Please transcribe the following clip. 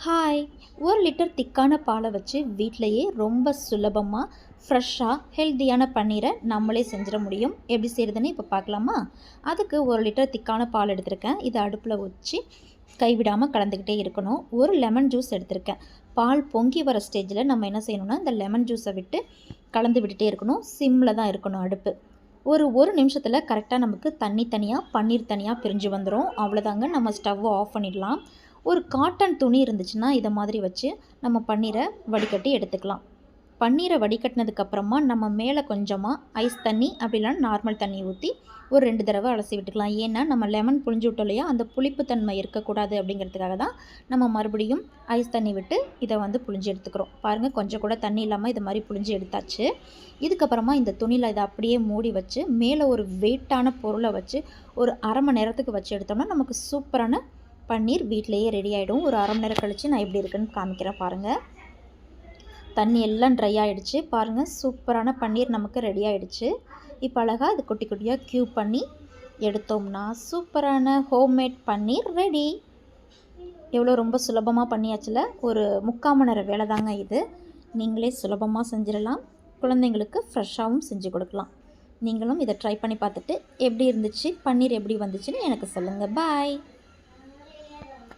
Hi! 1 litre திக்கான பாலை வச்சு வீட்டிலேயே ரொம்ப சுலபமாக ஃப்ரெஷ்ஷாக ஹெல்த்தியான பன்னீரை நம்மளே செஞ்சிட முடியும். எப்படி செய்கிறதுன்னு இப்போ பார்க்கலாமா? அதுக்கு 1 லிட்டர் திக்கான பால் எடுத்திருக்கேன். இதை அடுப்பில் வச்சு கைவிடாமல் கலந்துக்கிட்டே இருக்கணும். ஒரு லெமன் ஜூஸ் எடுத்திருக்கேன். பால் பொங்கி வர ஸ்டேஜில் நம்ம என்ன செய்யணும்னா, இந்த லெமன் ஜூஸை விட்டு கலந்து விட்டுட்டே இருக்கணும். சிம்மில் தான் இருக்கணும் அடுப்பு. ஒரு நிமிஷத்தில் கரெக்டாக நமக்கு தண்ணி தனியாக பன்னீர் தனியாக பிரிஞ்சு வந்துடும். அவ்வளோதாங்க, நம்ம ஸ்டவ்வை ஆஃப் பண்ணிடலாம். ஒரு காட்டன் துணி இருந்துச்சுன்னா இதை மாதிரி வச்சு நம்ம பன்னீரை வடிகட்டி எடுத்துக்கலாம். பன்னீரை வடிகட்டினதுக்கப்புறமா நம்ம மேலே கொஞ்சமாக ஐஸ் தண்ணி அப்படி இல்லைனா நார்மல் தண்ணி ஊற்றி ஒரு 2 தடவை அலசி விட்டுக்கலாம். ஏன்னா நம்ம லெமன் புழிஞ்சு விட்டோம் இல்லையா, அந்த புளிப்புத்தன்மை இருக்கக்கூடாது அப்படிங்கிறதுக்காக தான் நம்ம மறுபடியும் ஐஸ் தண்ணி விட்டு இதை புழிஞ்சு எடுத்துக்கிறோம். பாருங்கள், கொஞ்சம் கூட தண்ணி இல்லாமல் இது மாதிரி புழிஞ்சு எடுத்தாச்சு. இதுக்கப்புறமா இந்த துணியில் இதை அப்படியே மூடி வச்சு மேலே ஒரு வெயிட்டான பொருளை வச்சு ஒரு அரை மணி நேரத்துக்கு வச்சு எடுத்தோம்னா நமக்கு சூப்பரான பன்னீர் வீட்டிலேயே ரெடி ஆகிடும். ஒரு அரை மணி நேரம் கழித்து நான் எப்படி இருக்குன்னு காமிக்கிறேன் பாருங்கள். தண்ணி எல்லாம் ட்ரை ஆகிடுச்சு. பாருங்கள், சூப்பரான பன்னீர் நமக்கு ரெடி ஆகிடுச்சு. இப்போ அழகாக இது குட்டி குட்டியாக க்யூப் பண்ணி எடுத்தோம்னா சூப்பரான ஹோம்மேட் பன்னீர் ரெடி. எவ்வளோ ரொம்ப சுலபமாக பண்ணியாச்சுல. ஒரு 3/4 மணி நேரம் வேலை தாங்க இது. நீங்களே சுலபமாக செஞ்சிடலாம். குழந்தைங்களுக்கு ஃப்ரெஷ்ஷாகவும் செஞ்சு கொடுக்கலாம். நீங்களும் இதை ட்ரை பண்ணி பார்த்துட்டு எப்படி இருந்துச்சு, பன்னீர் எப்படி வந்துச்சுன்னு எனக்கு சொல்லுங்கள். பாய்.